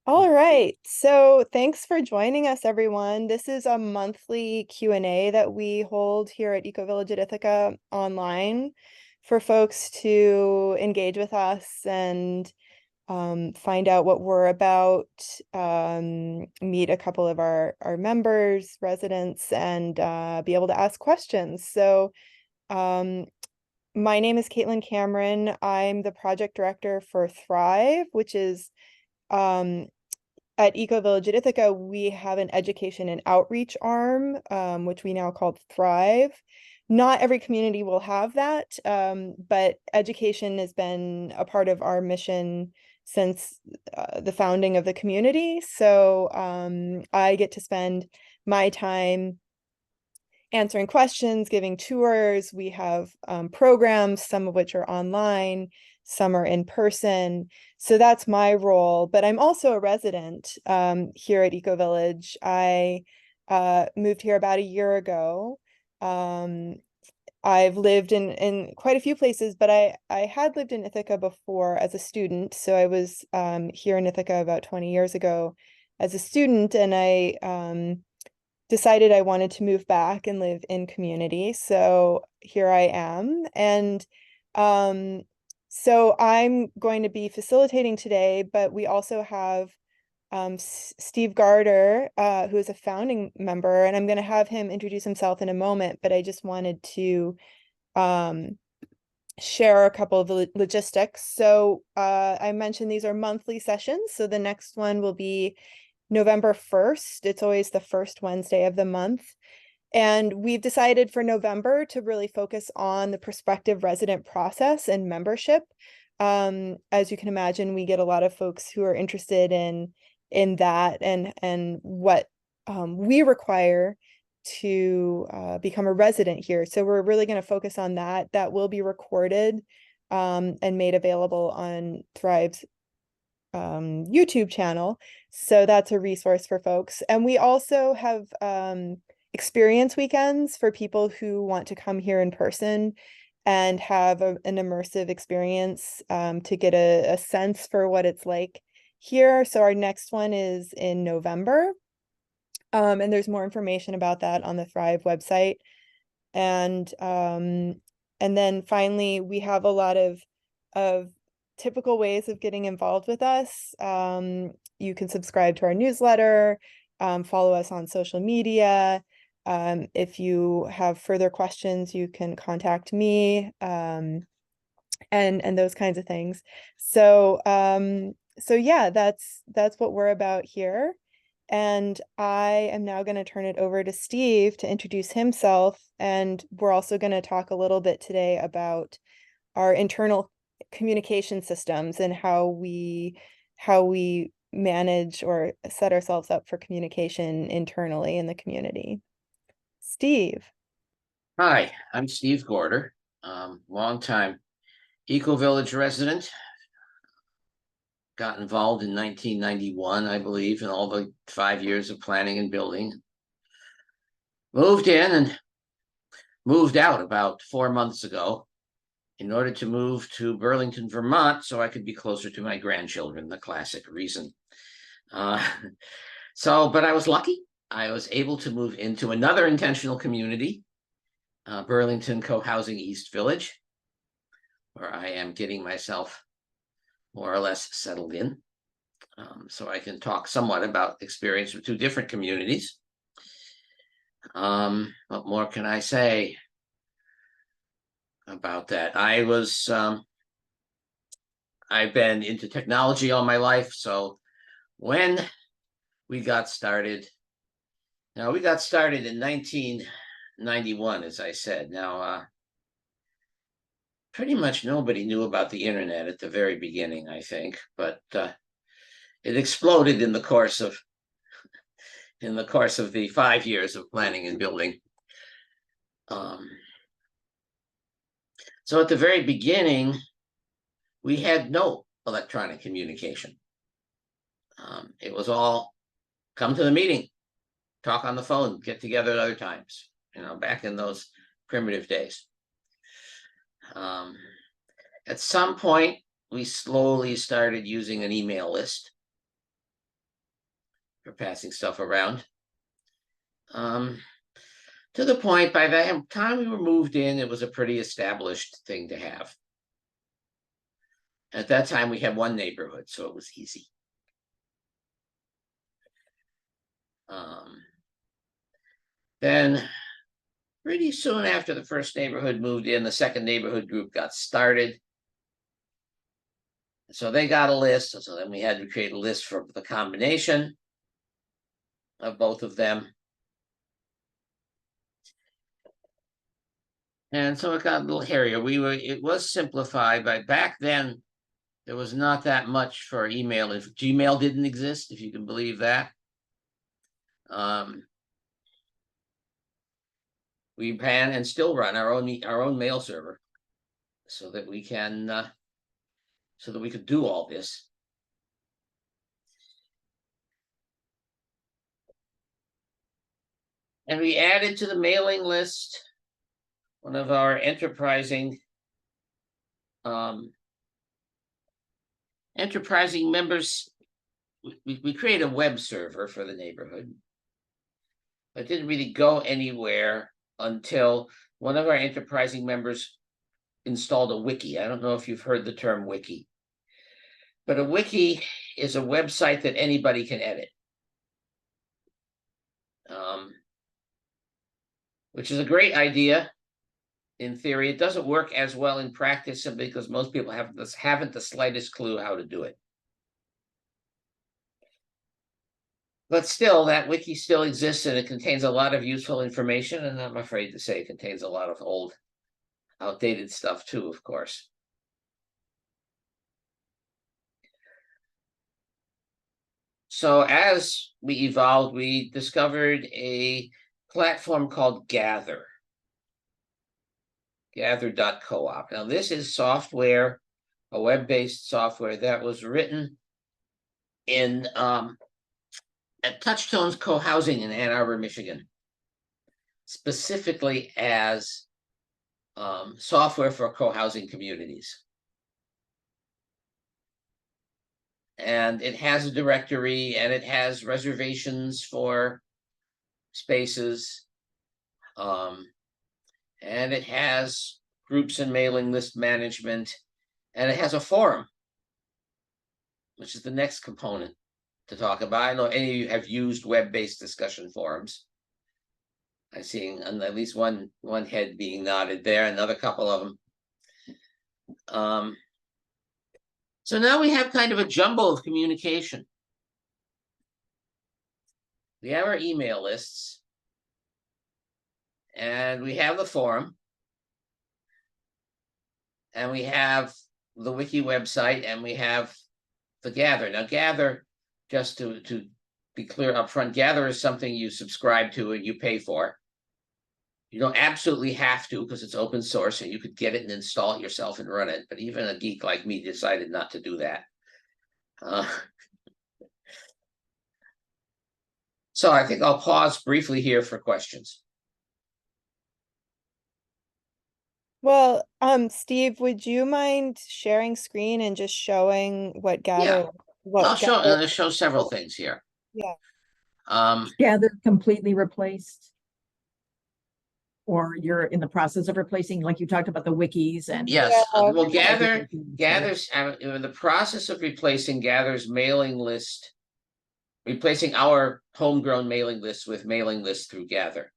All right. So thanks for joining us, everyone. This is a monthly Q&A that we hold here at Ecovillage at Ithaca online for folks to engage with us and find out what we're about, meet a couple of our members, residents, and be able to ask questions. So um, my name is Caitlin Cameron. I'm the project director for Thrive, which is um, at Ecovillage at Ithaca, we have an education and outreach arm, which we now call Thrive. Not every community will have that, but education has been a part of our mission since the founding of the community. So I get to spend my time answering questions, giving tours. We have programs, some of which are online, some are in person. So that's my role, but I'm also a resident here at Ecovillage. I moved here about a year ago. I've lived in quite a few places, but I had lived in Ithaca before as a student. So I was here in Ithaca about 20 years ago as a student, and I decided I wanted to move back and live in community. So here I am. And so I'm going to be facilitating today, but we also have Steve Gaarder, who is a founding member, and I'm going to have him introduce himself in a moment, but I just wanted to um, share a couple of logistics. So I mentioned these are monthly sessions. So the next one will be November 1st. It's always the first Wednesday of the month. And we've decided for November to really focus on the prospective resident process and membership. As you can imagine, we get a lot of folks who are interested in that and what we require to become a resident here. So we're really going to focus on that. That will be recorded and made available on Thrive's YouTube channel. So that's a resource for folks. And we also have experience weekends for people who want to come here in person and have an immersive experience to get a sense for what it's like here. So our next one is in November. And there's more information about that on the Thrive website. And then finally, we have a lot of typical ways of getting involved with us. You can subscribe to our newsletter, follow us on social media. If you have further questions, you can contact me, and those kinds of things. So so yeah, that's what we're about here. And I am now going to turn it over to Steve to introduce himself. And we're also going to talk a little bit today about our internal communication systems and how we manage or set ourselves up for communication internally in the community. Steve. Hi, I'm Steve Gaarder, longtime Ecovillage resident. Got involved in 1991, I believe, in all the 5 years of planning and building. Moved in and moved out about 4 months ago in order to move to Burlington, Vermont, so I could be closer to my grandchildren, the classic reason. But I was lucky. I was able to move into another intentional community, Burlington Co-housing East Village, where I am getting myself more or less settled in. So I can talk somewhat about experience with two different communities. What more can I say about that? I've been into technology all my life. So when we got started, we got started in 1991, as I said. Now, pretty much nobody knew about the internet at the very beginning, I think, but it exploded in the course of the 5 years of planning and building. So at the very beginning, we had no electronic communication. It was all come to the meeting, talk on the phone, get together at other times, back in those primitive days. At some point, we slowly started using an email list. for passing stuff around. To the point, by the time we were moved in, it was a pretty established thing to have. At that time, we had one neighborhood, so it was easy. Then pretty soon after the first neighborhood moved in, the second neighborhood group got started. So they got a list. So then we had to create a list for the combination of both of them. And so it got a little hairier. It was simplified, but back then there was not that much for email. If Gmail didn't exist, if you can believe that. We ran and still run our own mail server so that we can so that we could do all this. And we added to the mailing list one of our enterprising members. We created a web server for the neighborhood, but it didn't really go anywhere until one of our enterprising members installed a wiki. I don't know if you've heard the term wiki, but a wiki is a website that anybody can edit, which is a great idea in theory. It doesn't work as well in practice simply because most people haven't the slightest clue how to do it. But still, that wiki still exists, and it contains a lot of useful information, and I'm afraid to say it contains a lot of old, outdated stuff too, of course. So as we evolved, we discovered a platform called Gather. Gather.coop. Now, this is software, a web-based software that was written in at Touchstone's Co-Housing in Ann Arbor, Michigan, specifically as software for co-housing communities. And it has a directory, and it has reservations for spaces, and it has groups and mailing list management, and it has a forum, which is the next component to talk about. I know any of you have used web-based discussion forums. I'm seeing at least one head being nodded there, another couple of them. So now we have kind of a jumble of communication. We have our email lists, and we have the forum, and we have the wiki website, and we have the Gather. Now, Gather, just to be clear up front, Gather is something you subscribe to and you pay for. You don't absolutely have to, because it's open source and you could get it and install it yourself and run it. But even a geek like me decided not to do that. So I think I'll pause briefly here for questions. Well, Steve, would you mind sharing screen and just showing what Gather, I'll show several things here. Yeah. Gather completely replaced, or you're in the process of replacing, like you talked about the wikis and yes. Well, Gather's in the process of replacing Gather's mailing list, replacing our homegrown mailing list with mailing lists through Gather.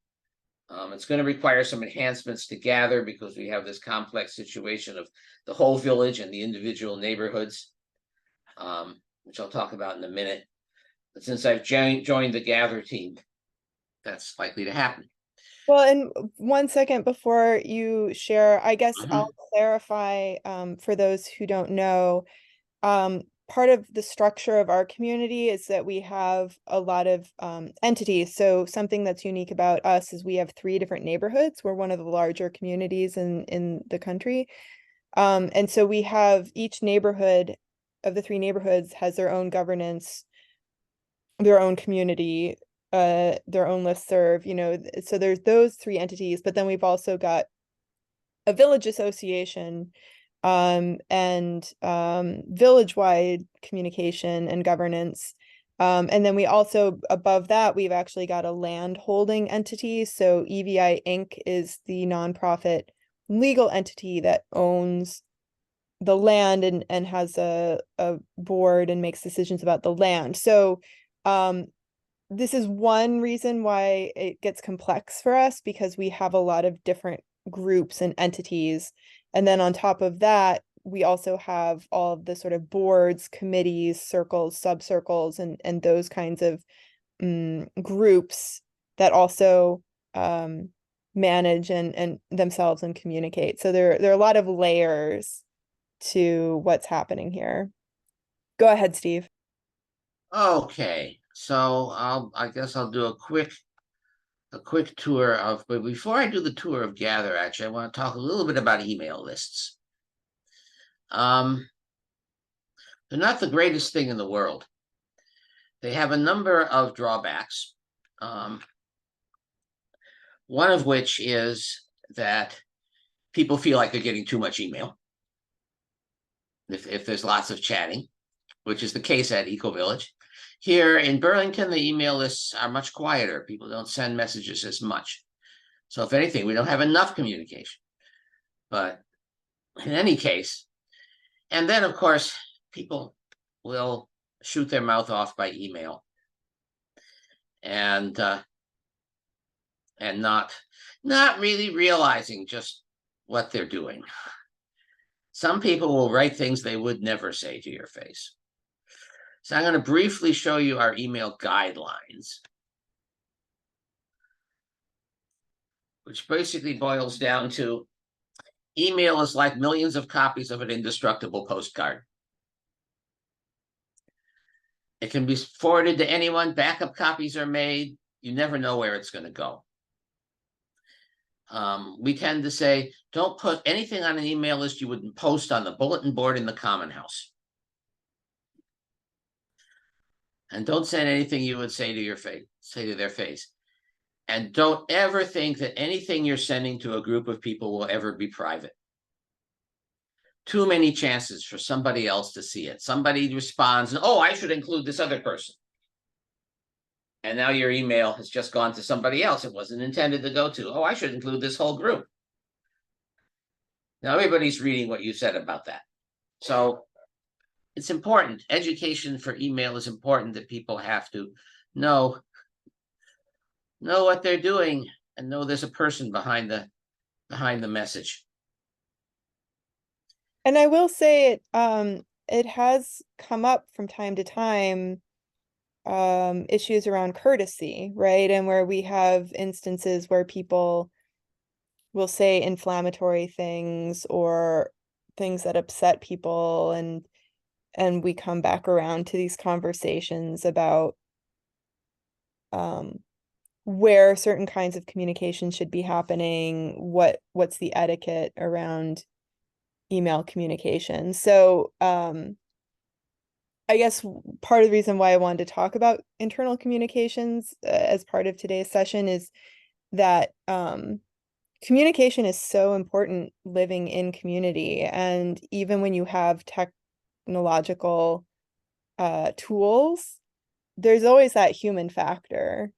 It's going to require some enhancements to Gather because we have this complex situation of the whole village and the individual neighborhoods, which I'll talk about in a minute. But since I've joined the Gather team, that's likely to happen. Well, and 1 second before you share, I guess I'll clarify for those who don't know. Part of the structure of our community is that we have a lot of entities. So something that's unique about us is we have 3 different neighborhoods. We're one of the larger communities in the country. And so we have each neighborhood of the 3 neighborhoods has their own governance, their own community, their own listserv, so there's those 3 entities, but then we've also got a village association, and village-wide communication and governance, And then we also, above that, we've actually got a land holding entity. So EVI Inc. is the nonprofit legal entity that owns the land and has a board and makes decisions about the land. So this is one reason why it gets complex for us, because we have a lot of different groups and entities. And then on top of that, we also have all of the sort of boards, committees, circles, subcircles, and those kinds of groups that also manage and themselves and communicate. So there are a lot of layers to what's happening here. Go ahead, Steve. Okay, so I guess I'll do a quick tour of, but before I do the tour of Gather, actually, I want to talk a little bit about email lists. They're not the greatest thing in the world. They have a number of drawbacks. One of which is that people feel like they're getting too much email if there's lots of chatting, which is the case at Ecovillage. Here in Burlington, the email lists are much quieter. People don't send messages as much. So if anything, we don't have enough communication. But in any case, and then of course, people will shoot their mouth off by email and not really realizing just what they're doing. Some people will write things they would never say to your face. So I'm going to briefly show you our email guidelines, which basically boils down to email is like millions of copies of an indestructible postcard. It can be forwarded to anyone. Backup copies are made. You never know where it's going to go. We tend to say, don't put anything on an email list you wouldn't post on the bulletin board in the common house. And don't send anything you would say to their face. And don't ever think that anything you're sending to a group of people will ever be private. Too many chances for somebody else to see it. Somebody responds, oh, I should include this other person. And now your email has just gone to somebody else it wasn't intended to go to. Oh, I should include this whole group. Now everybody's reading what you said about that. So it's important. Education for email is important, that people have to know what they're doing and know there's a person behind the message. And I will say it has come up from time to time, issues around courtesy, right? And where we have instances where people will say inflammatory things or things that upset people, and we come back around to these conversations about where certain kinds of communication should be happening, what's the etiquette around email communication. So I guess part of the reason why I wanted to talk about internal communications as part of today's session is that communication is so important living in community. And even when you have technological tools, there's always that human factor,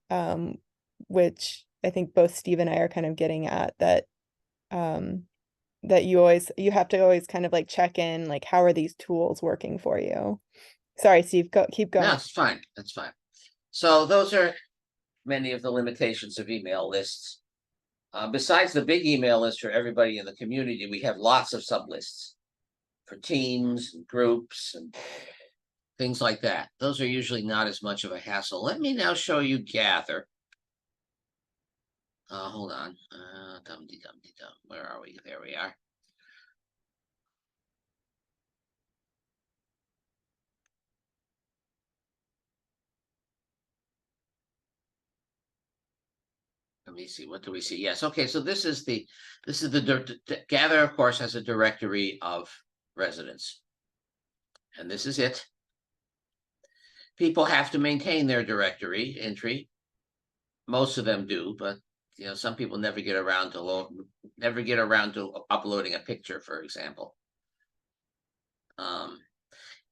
which I think both Steve and I are kind of getting at, that that you have to always kind of like check in, like, how are these tools working for you? Sorry, Steve, keep going. No, it's fine. That's fine. So those are many of the limitations of email lists. Besides the big email list for everybody in the community, we have lots of sublists for teams and groups and things like that. Those are usually not as much of a hassle. Let me now show you Gather. Hold on. Where are we? There we are. Let me see. What do we see? Yes. Okay. So this is the Gather, of course, has a directory of residents, and this is it. People have to maintain their directory entry. Most of them do, but some people never get around to uploading a picture, for example.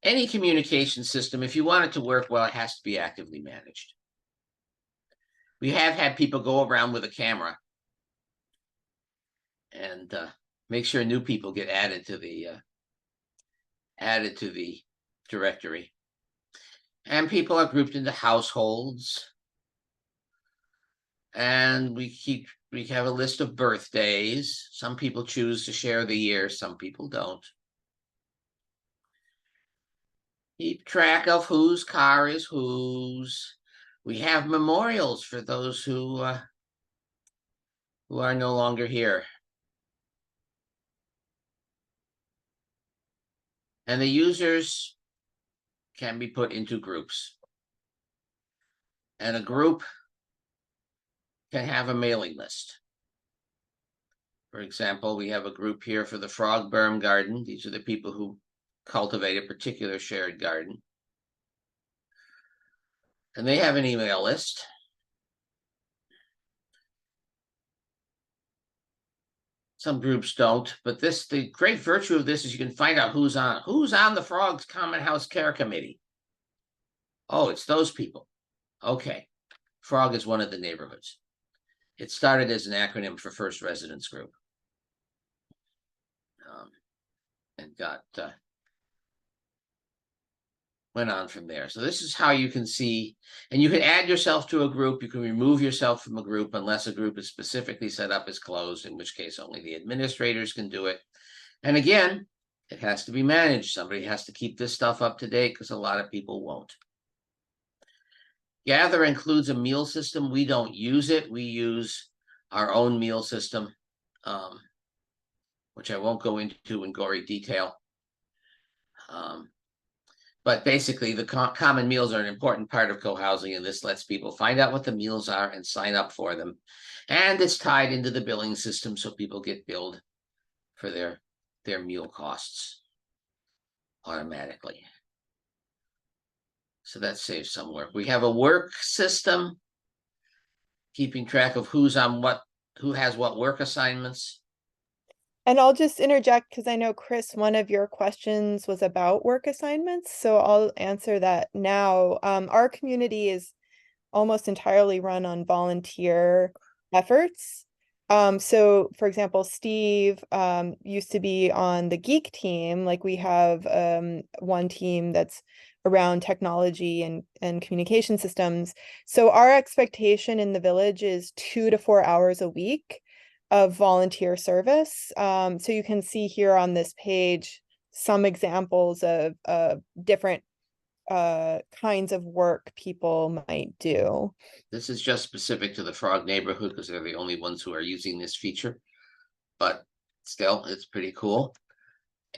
any communication system, if you want it to work well, it has to be actively managed. We have had people go around with a camera and make sure new people get added to the directory. And people are grouped into households. And we have a list of birthdays. Some people choose to share the year, some people don't. Keep track of whose car is whose. We have memorials for those who are no longer here. And the users can be put into groups. And a group can have a mailing list. For example, we have a group here for the Frog Berm Garden. These are the people who cultivate a particular shared garden. And they have an email list. Some groups don't, but the great virtue of this is you can find out who's on the Frogs Common House Care Committee. Oh, it's those people. Okay. Frog is one of the neighborhoods. It started as an acronym for First Residence Group. And went on from there. So this is how you can see, and you can add yourself to a group. You can remove yourself from a group unless a group is specifically set up as closed, in which case only the administrators can do it. And again, it has to be managed. Somebody has to keep this stuff up to date because a lot of people won't. Gather includes a meal system. We don't use it. We use our own meal system, which I won't go into in gory detail. But basically, the common meals are an important part of co-housing, and this lets people find out what the meals are and sign up for them. And it's tied into the billing system, so people get billed for their meal costs automatically. So that saves some work. We have a work system, keeping track of who's on what, who has what work assignments. And I'll just interject because I know, Chris, one of your questions was about work assignments, so I'll answer that now. Our community is almost entirely run on volunteer efforts. So for example, Steve used to be on the geek team. Like we have one team that's around technology and communication systems. So our expectation in the village is 2 to 4 hours a week of volunteer service. So you can see here on this page some examples of different kinds of work people might do. This is just specific to the Frog neighborhood because they're the only ones who are using this feature, but still, it's pretty cool.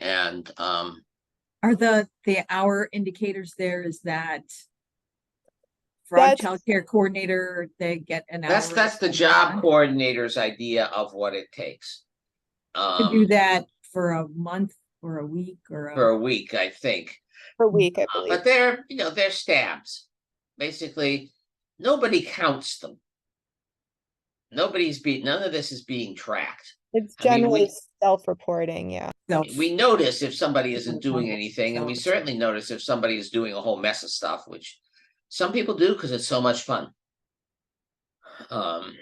And are the hour indicators there, is that Frog child care coordinator, they get an hour? That's the job coordinator's idea of what it takes. To do that for a month or a week or for a week, I think. For a week, I believe. But they're stabs. Basically, nobody counts them. None of this is being tracked. It's generally self-reporting, yeah. We notice if somebody isn't doing anything, and we certainly notice if somebody is doing a whole mess of stuff, which some people do because it's so much fun. And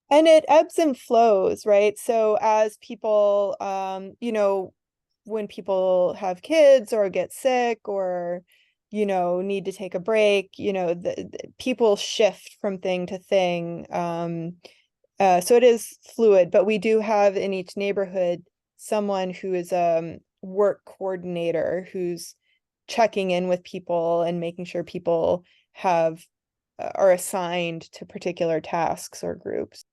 it ebbs and flows, right? So as people, when people have kids or get sick or, need to take a break, the people shift from thing to thing. So it is fluid, but we do have in each neighborhood someone who is a work coordinator who's checking in with people and making sure people are assigned to particular tasks or groups.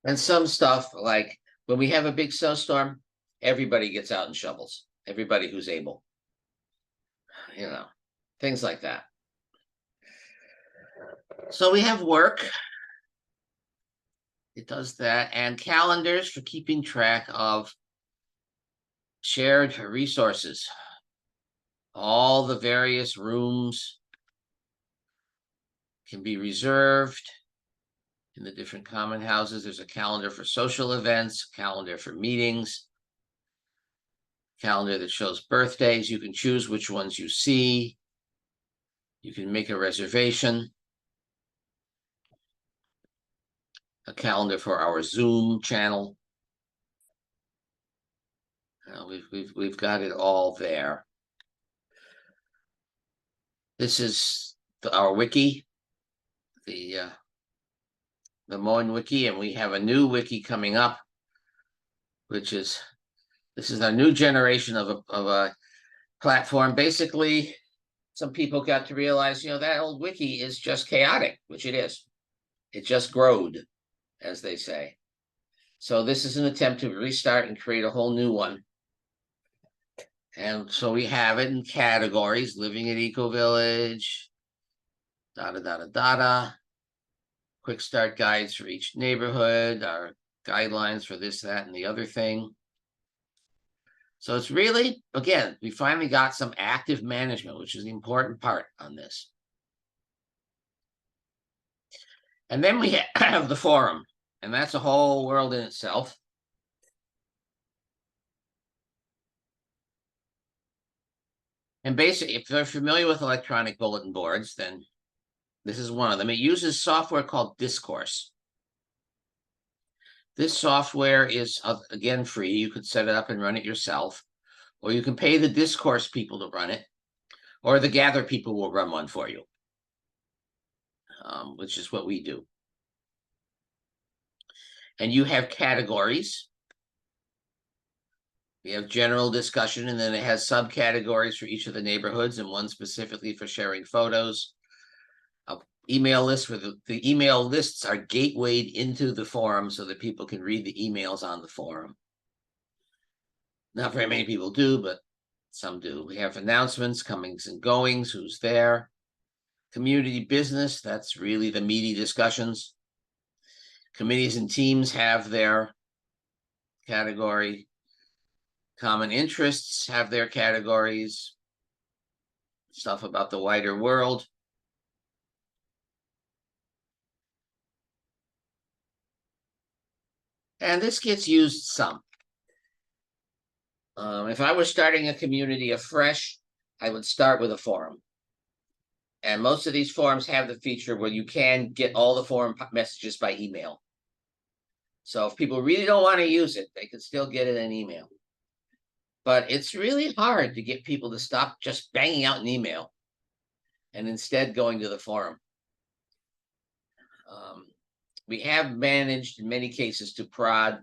And some stuff, like when we have a big snowstorm, everybody gets out and shovels. Everybody who's able. Things like that. So we have work. It does that. And calendars for keeping track of shared resources. All the various rooms can be reserved in the different common houses. There's a calendar for social events, calendar for meetings. calendar that shows birthdays. You can choose which ones you see. You can make a reservation. A calendar for our Zoom channel. We've got it all there. This is our wiki, the Moen wiki, and we have a new wiki coming up, which is, this is our new generation of a platform. Basically, some people got to realize, that old wiki is just chaotic, which it is. It just growed, as they say. So this is an attempt to restart and create a whole new one. And so we have it in categories: living at Ecovillage, quick start guides for each neighborhood, our guidelines for this, that, and the other thing. So it's really, again, we finally got some active management, which is the important part on this. And then we have the forum, and that's a whole world in itself. And basically, if they're familiar with electronic bulletin boards, then this is one of them. It uses software called Discourse. This software is, again, free. You could set it up and run it yourself, or you can pay the Discourse people to run it, or the Gather people will run one for you, which is what we do. And you have categories. We have general discussion, and then it has subcategories for each of the neighborhoods, and one specifically for sharing photos. Email list where the email lists are gatewayed into the forum so that people can read the emails on the forum. Not very many people do, but some do. We have announcements, comings and goings, who's there. Community business, that's really the meaty discussions. Committees and teams have their category. Common interests have their categories. Stuff about the wider world. And this gets used some. If I was starting a community afresh, I would start with a forum. And most of these forums have the feature where you can get all the forum messages by email. So if people really don't want to use it, they can still get it in email. But it's really hard to get people to stop just banging out an email and instead going to the forum. We have managed in many cases to prod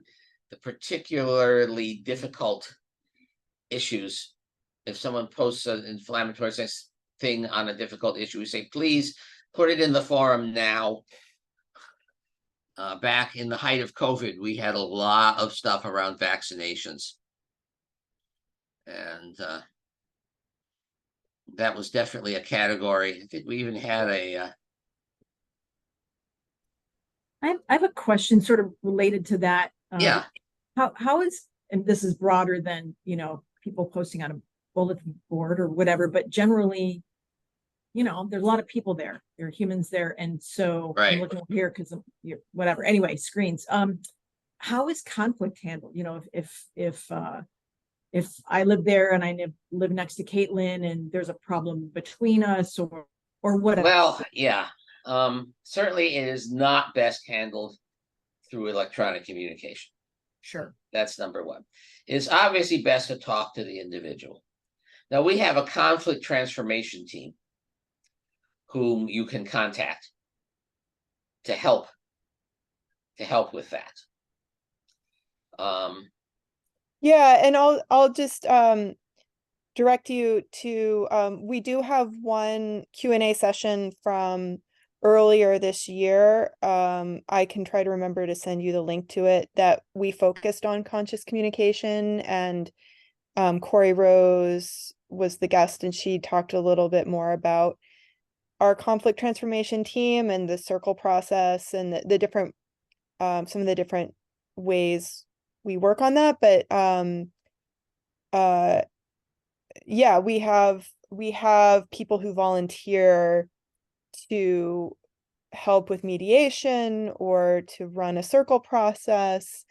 the particularly difficult issues. If someone posts an inflammatory thing on a difficult issue, we say, please put it in the forum now. Back in the height of COVID, we had a lot of stuff around vaccinations. And that was definitely a category. I think we even had a... I have a question sort of related to that. Yeah. How is, and this is broader than, people posting on a bulletin board or whatever, but generally, there's a lot of people there. There are humans there. And so right. I'm looking over here because whatever. Anyway, screens. How is conflict handled? If I live there and I live next to Caitlin and there's a problem between us or whatever. Well, yeah. Certainly it is not best handled through electronic communication. Sure. That's number one. It's obviously best to talk to the individual. Now we have a conflict transformation team whom you can contact to help with that. Yeah, and I'll just direct you to we do have one Q&A session from earlier this year. I can try to remember to send you the link to it, that we focused on conscious communication, and Corey Rose was the guest, and she talked a little bit more about our conflict transformation team and the circle process and the different some of the different ways we work on that. But yeah, we have people who volunteer to help with mediation or to run a circle process.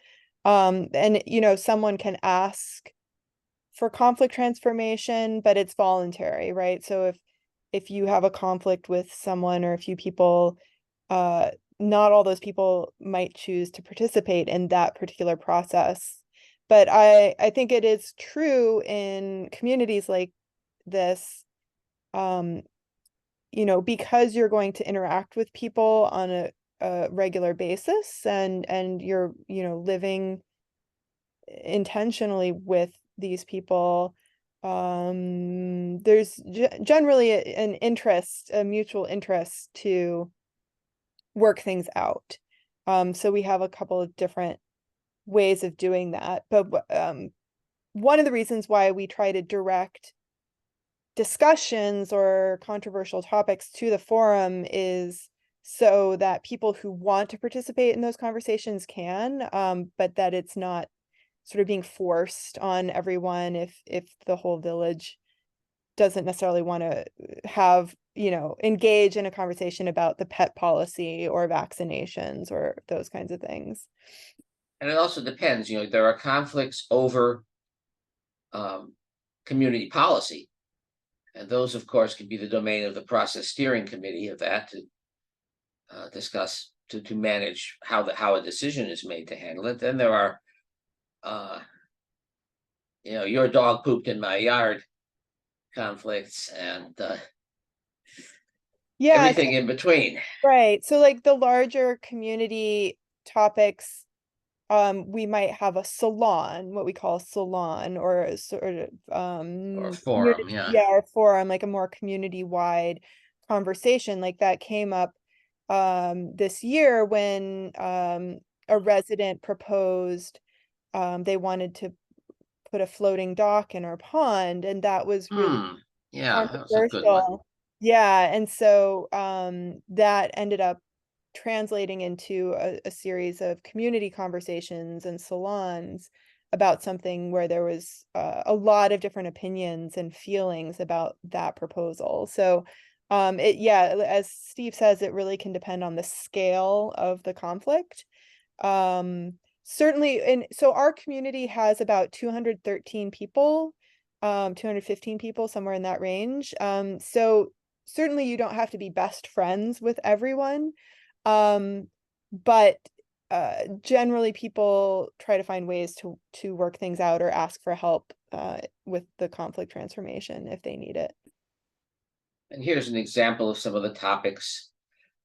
And someone can ask for conflict transformation, but it's voluntary, right? So if you have a conflict with someone or a few people, not all those people might choose to participate in that particular process. But I think it is true in communities like this, you know, because you're going to interact with people on a regular basis, and you're, you know, living intentionally with these people, there's generally an interest, a mutual interest to work things out. So we have a couple of different ways of doing that. But one of the reasons why we try to direct discussions or controversial topics to the forum is so that people who want to participate in those conversations can, but that it's not sort of being forced on everyone if the whole village doesn't necessarily want to have, you know, engage in a conversation about the pet policy or vaccinations or those kinds of things. And it also depends, you know, there are conflicts over community policy. And those, of course, can be the domain of the process steering committee of that to discuss, to manage how a decision is made to handle it. Then there are, you know, your dog pooped in my yard conflicts, and Yeah, everything in between. right. So like the larger community topics, we might have a salon, what we call a salon, or a sort of Or forum, yeah. yeah, or forum, like a more community-wide conversation. Like that came up this year when a resident proposed they wanted to put a floating dock in our pond, and that was really Yeah, that was a good one. controversial. Yeah, and so that ended up translating into a series of community conversations and salons about something where there was a lot of different opinions and feelings about that proposal. So yeah, as Steve says, it really can depend on the scale of the conflict. Certainly, and so our community has about 213 people, 215 people, somewhere in that range. So certainly you don't have to be best friends with everyone. But generally people try to find ways to work things out or ask for help with the conflict transformation if they need it. And here's an example of some of the topics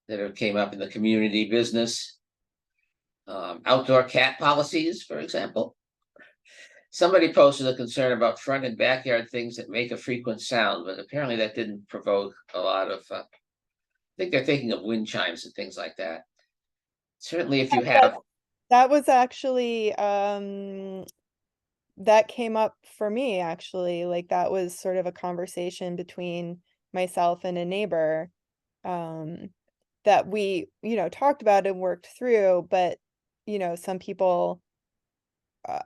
that have came up in the community business. Outdoor cat policies, for example. Somebody posted a concern about front and backyard things that make a frequent sound, but apparently that didn't provoke a lot of, I think they're thinking of wind chimes and things like that. Certainly if you have, That was actually that came up for me actually. Like that was sort of a conversation between myself and a neighbor that we, you know, talked about and worked through, but you know, some people uh,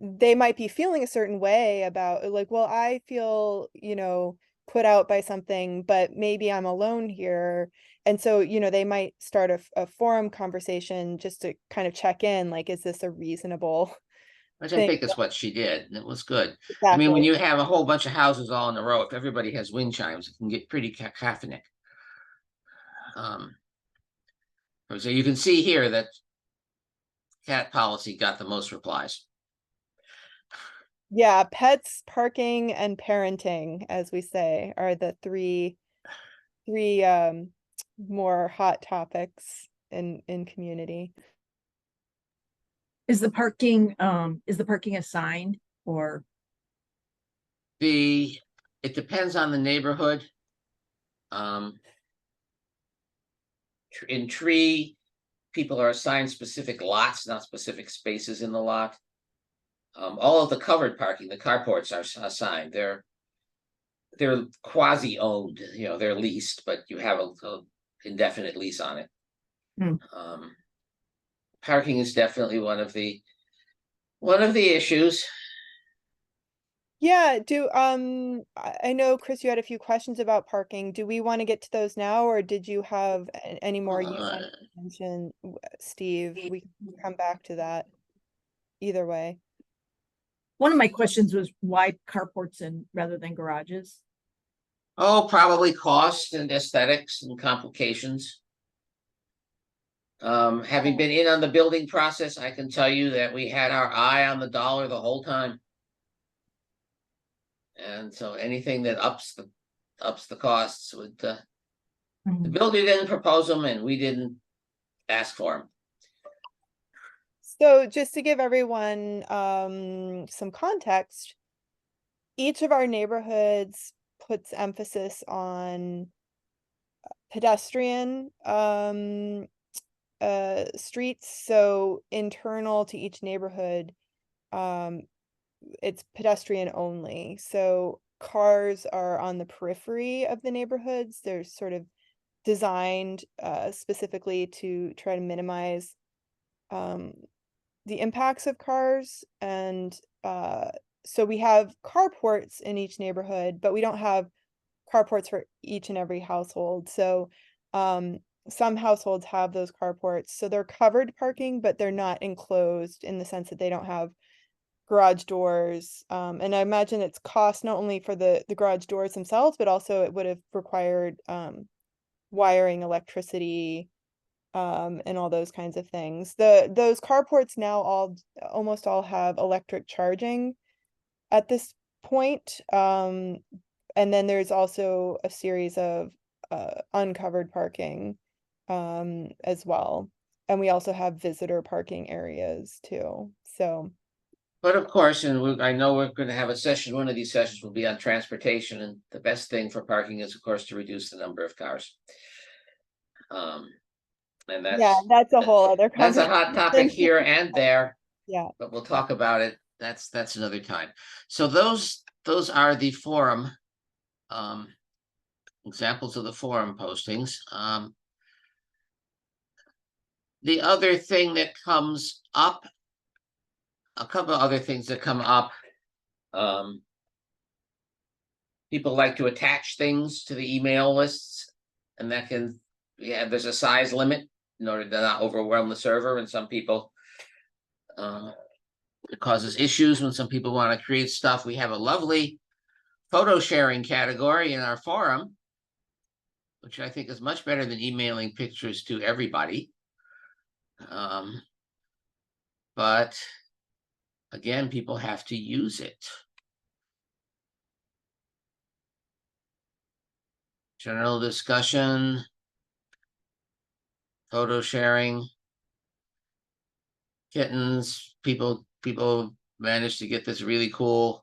they might be feeling a certain way about like, well, I feel, you know, put out by something, but maybe I'm alone here. And so, you know, they might start a forum conversation just to kind of check in, like, is this a reasonable which I thing? think is what she did, and it was good. I mean, when Exactly. you have a whole bunch of houses all in a row, if everybody has wind chimes, it can get pretty cacophonic. So you can see here that cat policy got the most replies. Yeah, pets, parking, and parenting, as we say, are the three more hot topics in community. Is the parking assigned or? It depends on the neighborhood. In Tree, people are assigned specific lots, not specific spaces in the lot. All of the covered parking, the carports are assigned. They're quasi-owned, you know, they're leased, but you have a indefinite lease on it. Hmm. Parking is definitely one of the issues. Yeah, I know Chris, you had a few questions about parking. Do we want to get to those now, or did you have any more you wanted to mention, Steve? We can come back to that either way. One of my questions was why carports and rather than garages? Oh, probably cost and aesthetics and complications. Having been in on the building process, I can tell you that we had our eye on the dollar the whole time. And so anything that ups the costs would, the builder didn't propose them and we didn't ask for them. So just to give everyone some context, each of our neighborhoods puts emphasis on pedestrian streets. So internal to each neighborhood, it's pedestrian only. So cars are on the periphery of the neighborhoods. They're sort of designed specifically to try to minimize the impacts of cars. And so we have carports in each neighborhood, but we don't have carports for each and every household. So some households have those carports. So they're covered parking, but they're not enclosed in the sense that they don't have garage doors. And I imagine it's cost not only for the garage doors themselves, but also it would have required wiring, electricity, and all those kinds of things. Those carports now almost all have electric charging at this point. And then there's also a series of uncovered parking as well. And we also have visitor parking areas too. So But of course, and I know we're going to have a session, one of these sessions will be on transportation, and the best thing for parking is, of course, to reduce the number of cars. And yeah, that's a whole other that's a hot topic conversation. here and there, Yeah. but we'll talk about it. That's another time. So those are the forum examples of the forum postings. The other thing that comes up, a couple of other things that come up. People like to attach things to the email lists, and that can, yeah, there's a size limit in order to not overwhelm the server. And some people, it causes issues when some people want to create stuff. We have a lovely photo sharing category in our forum, which I think is much better than emailing pictures to everybody. But again, people have to use it. General discussion, photo sharing, kittens, people managed to get this really cool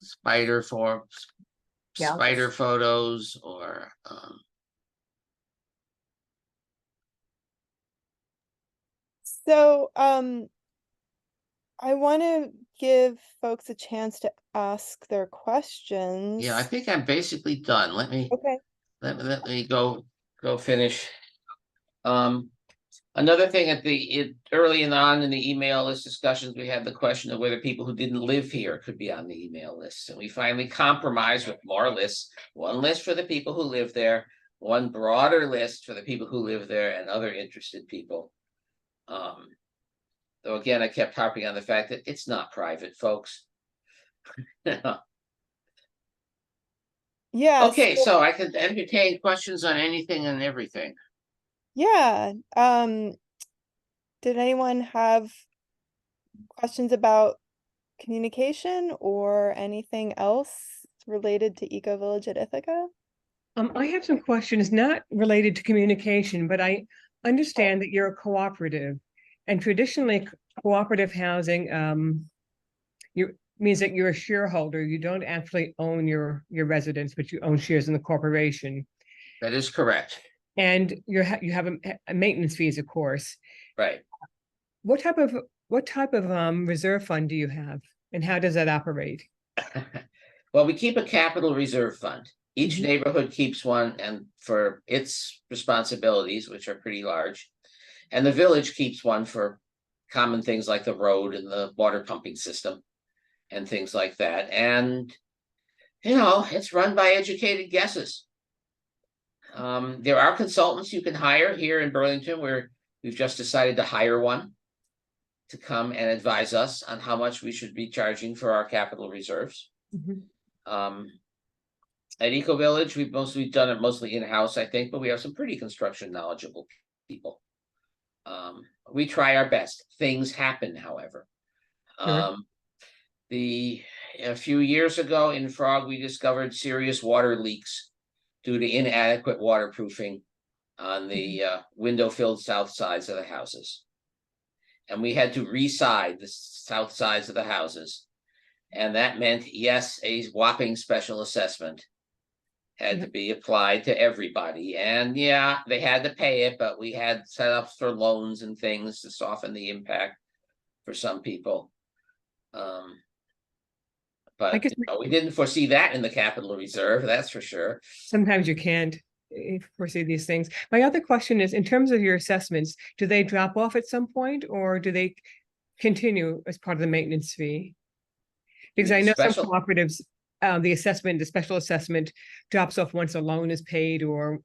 spider photos, or So I want to give folks a chance to ask their questions. yeah, I think I'm basically done. Let me go finish. Another thing at early on in the email list discussions, we had the question of whether people who didn't live here could be on the email list. And we finally compromised with more lists, one list for the people who live there, one broader list for the people who live there and other interested people. Though again, I kept harping on the fact that it's not private, folks. Yeah. Okay, so I could entertain questions on anything and everything. Yeah. Did anyone have questions about communication or anything else related to Ecovillage at Ithaca? I have some questions not related to communication, but I understand that you're a cooperative, and traditionally cooperative housing means that you're a shareholder. You don't actually own your residence, but you own shares in the corporation. That is correct. And you have a maintenance fees, of course. Right. What type of reserve fund do you have, and how does that operate? Well, we keep a capital reserve fund. Each neighborhood keeps one, and for its responsibilities, which are pretty large, and the village keeps one for common things like the road and the water pumping system and things like that. And it's run by educated guesses. There are consultants you can hire here in Burlington. We're We've just decided to hire one to come and advise us on how much we should be charging for our capital reserves. At Ecovillage, we've done it mostly in-house, I think, but we have some pretty construction knowledgeable people. We try our best. Things happen, however. Sure. A few years ago in Frog, we discovered serious water leaks due to inadequate waterproofing on the window-filled south sides of the houses. And we had to reside the south sides of the houses. And that meant, yes, a whopping special assessment had to be applied to everybody. And yeah, they had to pay it, but we had setups for loans and things to soften the impact for some people. But guess we didn't foresee that in the capital reserve, that's for sure. sometimes you can't foresee these things. My other question is, in terms of your assessments, do they drop off at some point, or do they continue as part of the maintenance fee? Because I know some cooperatives, the special assessment drops off once a loan is paid, or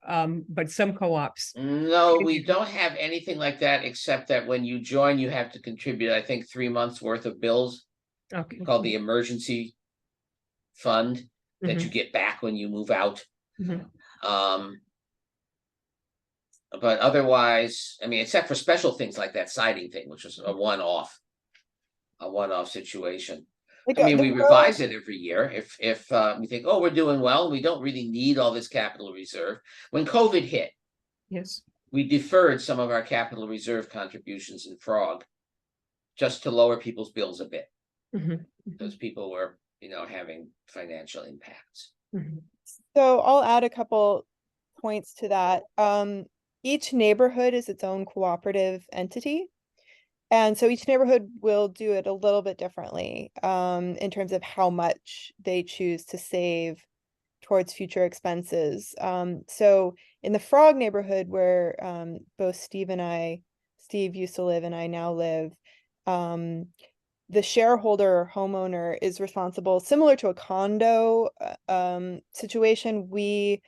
but some co-ops. No, we don't have anything like that, except that when you join, you have to contribute, I think, 3 months worth of bills. Okay. Called the emergency fund that you get back when you move out. But otherwise, I mean, except for special things like that siding thing, which was a one-off situation. Like, I mean, we revise it every year if we think, oh, we're doing well, we don't really need all this capital reserve. When COVID hit, yes, we deferred some of our capital reserve contributions in Frog just to lower people's bills a bit. Because people were, having financial impacts. So I'll add a couple points to that. Each neighborhood is its own cooperative entity. And so each neighborhood will do it a little bit differently in terms of how much they choose to save towards future expenses. So in the Frog neighborhood, where both Steve used to live and I now live, the shareholder or homeowner is responsible, similar to a condo situation. We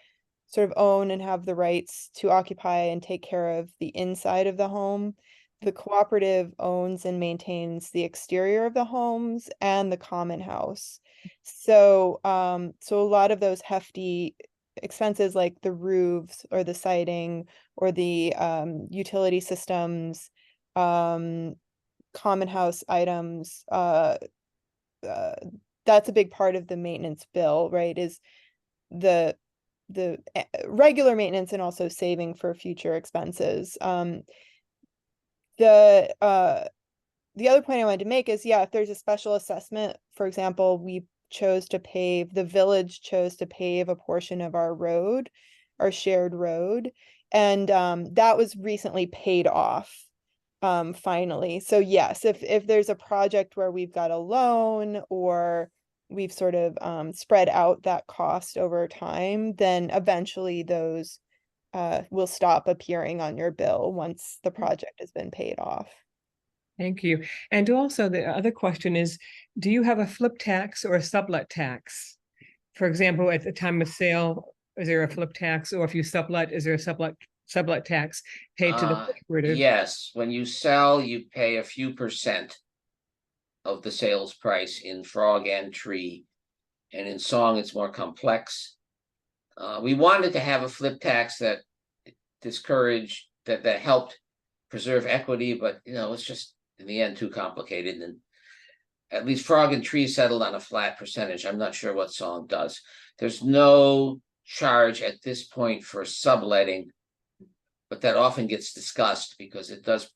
sort of own and have the rights to occupy and take care of the inside of the home. The cooperative owns and maintains the exterior of the homes and the common house. So, so a lot of those hefty expenses like the roofs or the siding or the utility systems, common house items, that's a big part of the maintenance bill, right? Is the regular maintenance and also saving for future expenses. The other point I wanted to make is, yeah, if there's a special assessment, for example, the village chose to pave a portion of our road, our shared road, and that was recently paid off. Finally. So yes, if there's a project where we've got a loan or we've sort of spread out that cost over time, then eventually those will stop appearing on your bill once the project has been paid off. Thank you. And also the other question is, do you have a flip tax or a sublet tax? For example, at the time of sale, is there a flip tax, or if you sublet, is there a sublet tax paid to the cooperative? Yes, when you sell, you pay a few percent of the sales price in Frog and Tree, and in Song it's more complex. We wanted to have a flip tax that discouraged, that helped preserve equity, but it's just in the end too complicated. And at least Frog and Tree settled on a flat percentage. I'm not sure what Song does. There's no charge at this point for subletting, but that often gets discussed because it does,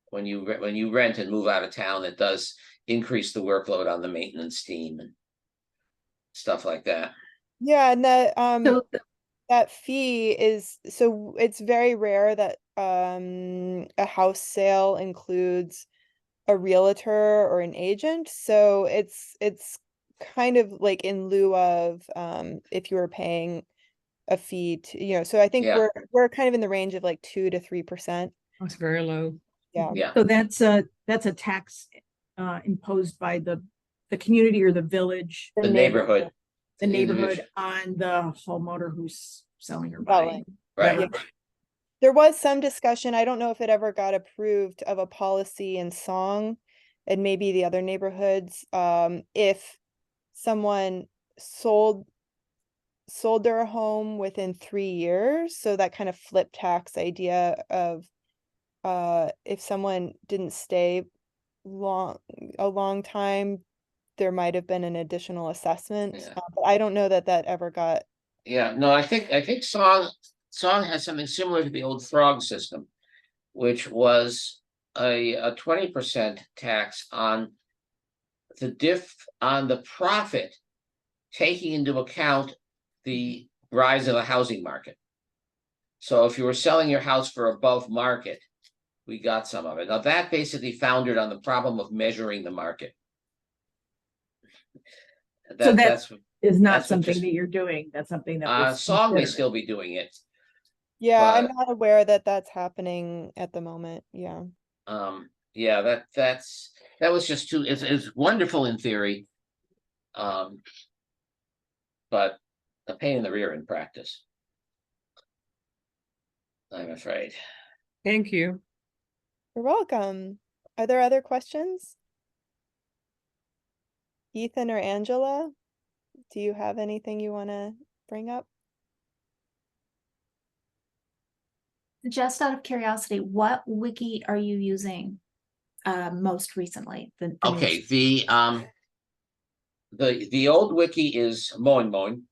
when you rent and move out of town, it does increase the workload on the maintenance team and stuff like that. Yeah, and that fee is, so it's very rare that a house sale includes a realtor or an agent. So it's kind of like in lieu of if you were paying a fee to, so I think we're kind of in the range of like 2 to 3%. That's very low. Yeah. So that's a tax imposed by the community or the village, the neighborhood on the homeowner who's selling or buying. Right. Yeah. There was some discussion, I don't know if it ever got approved, of a policy in Song and maybe the other neighborhoods, if someone sold their home within 3 years, so that kind of flip tax idea of if someone didn't stay a long time, there might have been an additional assessment. Yeah. But I don't know that that ever got. Yeah, no, I think Song has something similar to the old frog system, which was a 20% tax on the profit, taking into account the rise of the housing market. So if you were selling your house for above market, we got some of it. Now that basically foundered on the problem of measuring the market. So that That's is not that's what something just- that you're doing. That's something that was Song may considered. still be doing it. Yeah, I'm But- not aware that that's happening at the moment. Yeah. Yeah, that was just too, it's wonderful in theory. But a pain in the rear in practice, I'm afraid. Thank you. You're welcome. Are there other questions? Ethan or Angela, do you have anything you want to bring up? Just out of curiosity, what wiki are you using most recently? Okay, the old wiki is Moin.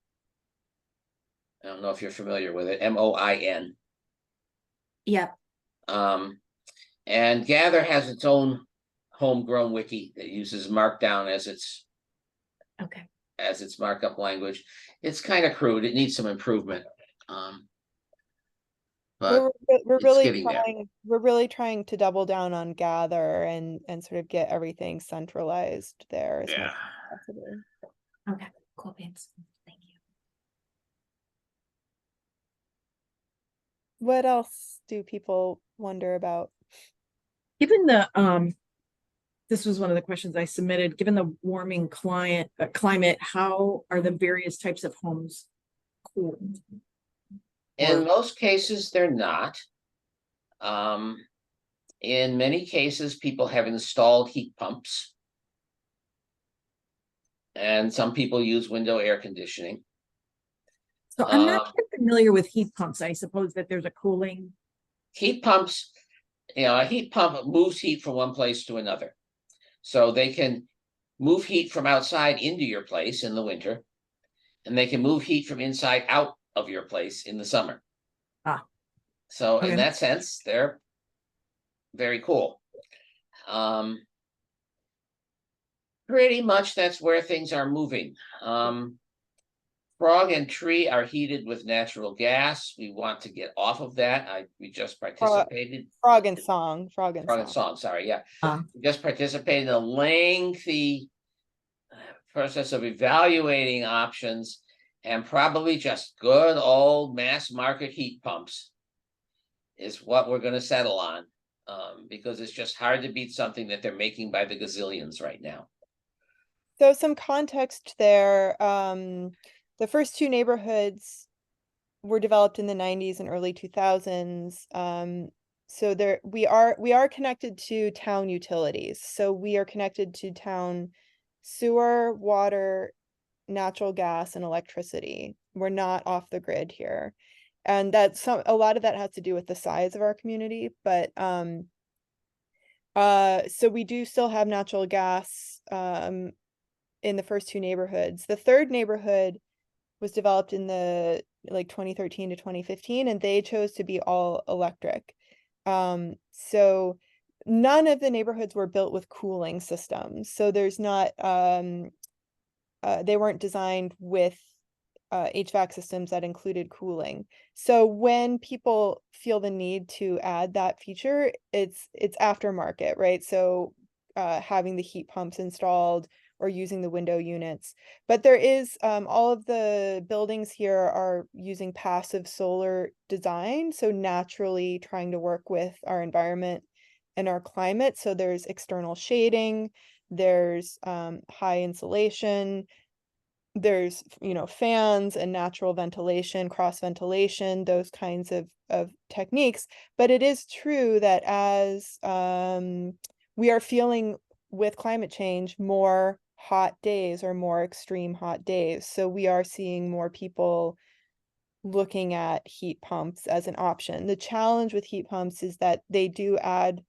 I don't know if you're familiar with it, MOIN. Yep. And Gather has its own homegrown wiki that uses Markdown as its Okay. markup language. It's kind of crude. It needs some improvement. But We're it's really getting there. trying to double down on Gather and sort of get everything centralized there as much as possible. Okay. Cool. Thanks. Thank you. What else do people wonder about? Given the this was one of the questions I submitted. Given the warming climate, how are the various types of homes cooled? In most cases, they're not. In many cases, people have installed heat pumps. And some people use window air conditioning. So I'm not familiar with heat pumps. I suppose that there's a cooling. Heat pumps, a heat pump moves heat from one place to another. So they can move heat from outside into your place in the winter, and they can move heat from inside out of your place in the summer. So Okay. in that sense, they're very cool. Pretty much that's where things are moving. Frog and Tree are heated with natural gas. We want to get off of that. We just participated. Frog and Song. Sorry, yeah. We just participated in a lengthy process of evaluating options, and probably just good old mass market heat pumps is what we're going to settle on, because it's just hard to beat something that they're making by the gazillions right now. So some context there. The first two neighborhoods were developed in the 90s and early 2000s. So we are connected to town utilities. So we are connected to town sewer, water, natural gas, and electricity. We're not off the grid here. And a lot of that has to do with the size of our community, but so we do still have natural gas in the first two neighborhoods. The third neighborhood was developed in the 2013 to 2015, and they chose to be all electric. So none of the neighborhoods were built with cooling systems. So there's not they weren't designed with HVAC systems that included cooling. So when people feel the need to add that feature, it's aftermarket, right? So having the heat pumps installed or using the window units. But there is all of the buildings here are using passive solar design, so naturally trying to work with our environment and our climate. So there's external shading, there's high insulation. there's, you know, fans and natural ventilation, cross ventilation, those kinds of techniques. But it is true that as we are feeling with climate change more hot days or more extreme hot days. So we are seeing more people looking at heat pumps as an option. The challenge with heat pumps is that they do add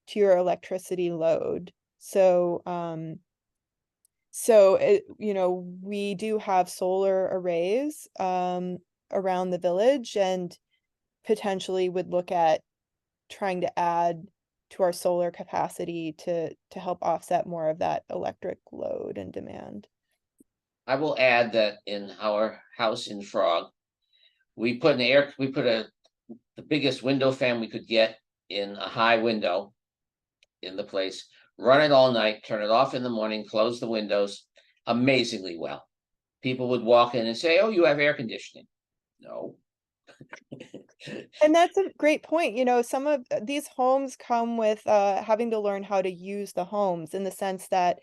to your electricity load. So you know, we do have solar arrays around the village, and potentially would look at trying to add to our solar capacity to help offset more of that electric load and demand. I will add that in our house in Frog, we put the biggest window fan we could get in a high window in the place, run it all night, turn it off in the morning, close the windows amazingly well. People would walk in and say, "Oh, you have air conditioning." No. And that's a great point. You know, some of these homes come with having to learn how to use the homes, in the sense that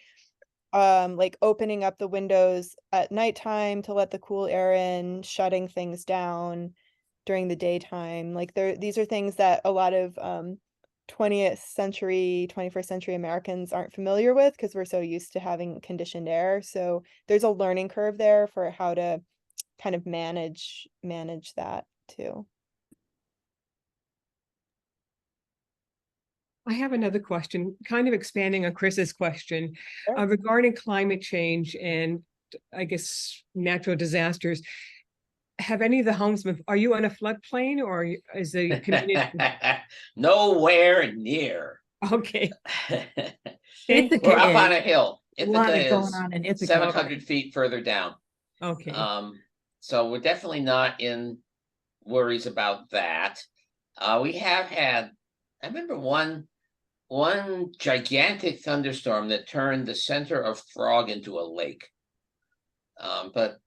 like opening up the windows at nighttime to let the cool air in, shutting things down during the daytime. Like these are things that a lot of 20th century, 21st century Americans aren't familiar with, because we're so used to having conditioned air. So there's a learning curve there for how to kind of manage that too. I have another question, kind of expanding on Chris's question, Sure. regarding climate change and I guess natural disasters. Have any of the homes are you on a floodplain, or is the community? Nowhere near. Okay. Ithaca We're up on is. a hill. A lot Ithaca going is on in Ithaca. 700 feet further down. Okay. So we're definitely not in worries about that. We have had, I remember one gigantic thunderstorm that turned the center of Frog into a lake. But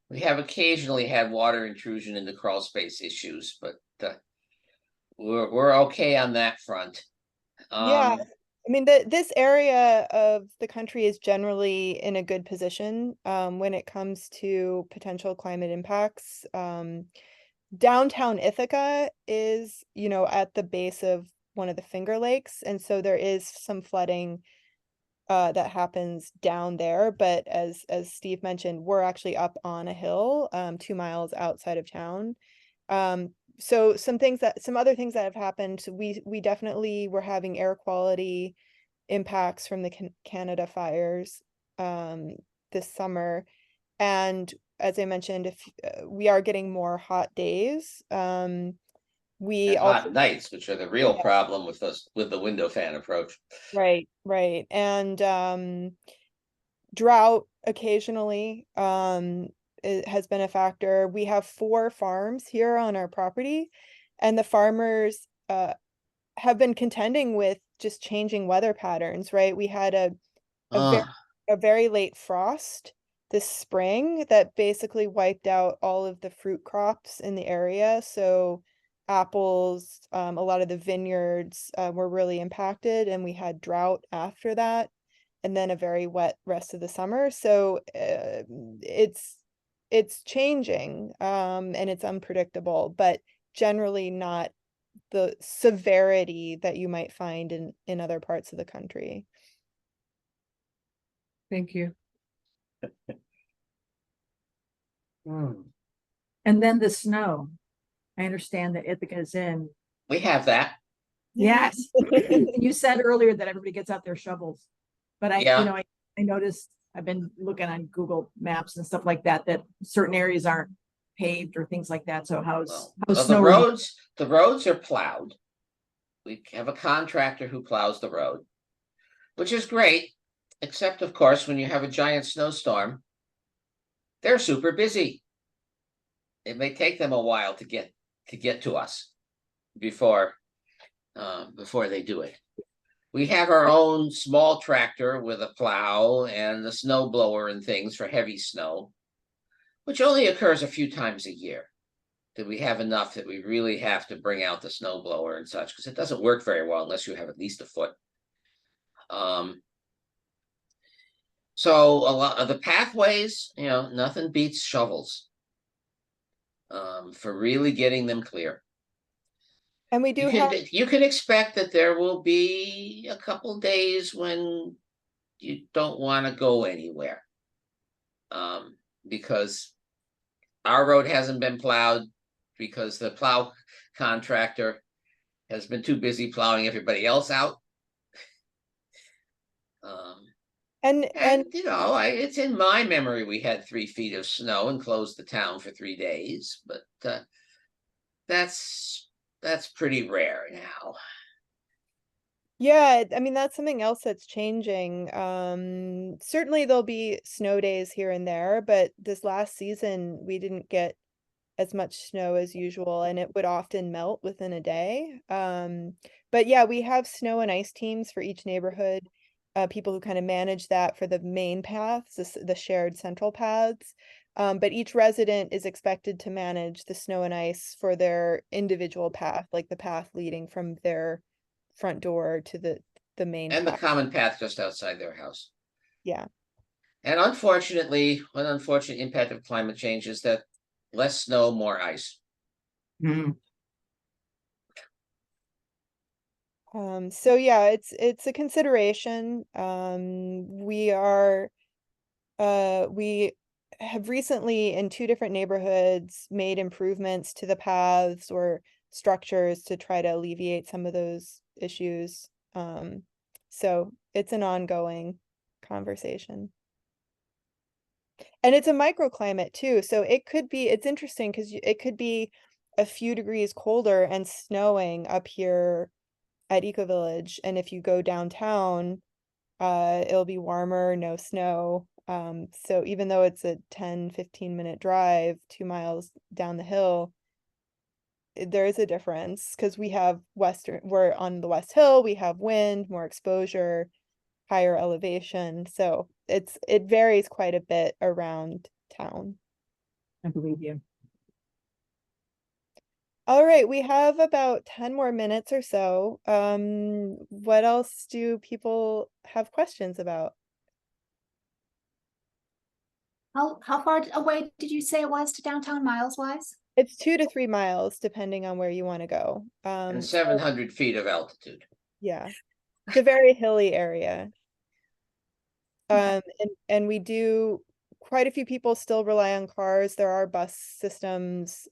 we have occasionally had water intrusion into crawl space issues, but we're okay on that front. Yeah, I mean, this area of the country is generally in a good position when it comes to potential climate impacts. Downtown Ithaca is, you know, at the base of one of the Finger Lakes, and so there is some flooding that happens down there. But as Steve mentioned, we're actually up on a hill 2 miles outside of town. So some other things that have happened, we definitely were having air quality impacts from the Canada fires this summer. And as I mentioned, if we are getting more hot days, we And also, hot nights, which are the real problem with the window fan approach. right, and drought occasionally it has been a factor. We have 4 farms here on our property, and the farmers have been contending with just changing weather patterns, right? We had a very late frost this spring that basically wiped out all of the fruit crops in the area. So apples, a lot of the vineyards were really impacted, and we had drought after that, and then a very wet rest of the summer. So it's changing and it's unpredictable, but generally not the severity that you might find in other parts of the country. Thank you. And then the snow. I understand that Ithaca is in. We have that. Yes. You said earlier that everybody gets out their shovels, but Yeah. I noticed, I've been looking on Google Maps and stuff like that, that certain areas aren't paved or things like that. So how's snow? The roads are plowed. We have a contractor who plows the road, which is great, except of course, when you have a giant snowstorm, they're super busy. It may take them a while to get to us before they do it. We have our own small tractor with a plow and a snow blower and things for heavy snow, which only occurs a few times a year. That we have enough that we really have to bring out the snow blower and such, because it doesn't work very well unless you have at least a foot. So a lot of the pathways, nothing beats shovels. For really getting them clear. And we do have, You can expect that there will be a couple days when you don't want to go anywhere. Because our road hasn't been plowed because the plow contractor has been too busy plowing everybody else out. and It's in my memory we had 3 feet of snow and closed the town for 3 days, but that's pretty rare now. yeah, I mean, that's something else that's changing. Certainly there'll be snow days here and there, but this last season we didn't get as much snow as usual, and it would often melt within a day. But yeah, we have snow and ice teams for each neighborhood, people who kind of manage that for the main paths, the shared central paths. But each resident is expected to manage the snow and ice for their individual path, like the path leading from their front door to the main And the path. common path just outside their house. Yeah. And unfortunately, one unfortunate impact of climate change is that less snow, more ice. So yeah, it's a consideration. We have recently in 2 different neighborhoods made improvements to the paths or structures to try to alleviate some of those issues. So it's an ongoing conversation. And it's a microclimate too, so it's interesting because it could be a few degrees colder and snowing up here at Ecovillage, and if you go downtown, it'll be warmer, no snow. So even though it's a 10-15 minute drive, 2 miles down the hill, there is a difference because we're on the West Hill, we have wind, more exposure, higher elevation. So it varies quite a bit around town. I believe you. All right, we have about 10 more minutes or so. What else do people have questions about? How far away did you say it was to downtown miles wise? It's 2 to 3 miles, depending on where you want to go. And So 700 feet of altitude. yeah, it's a very hilly area. Okay. And we do, quite a few people still rely on cars. There are bus systems,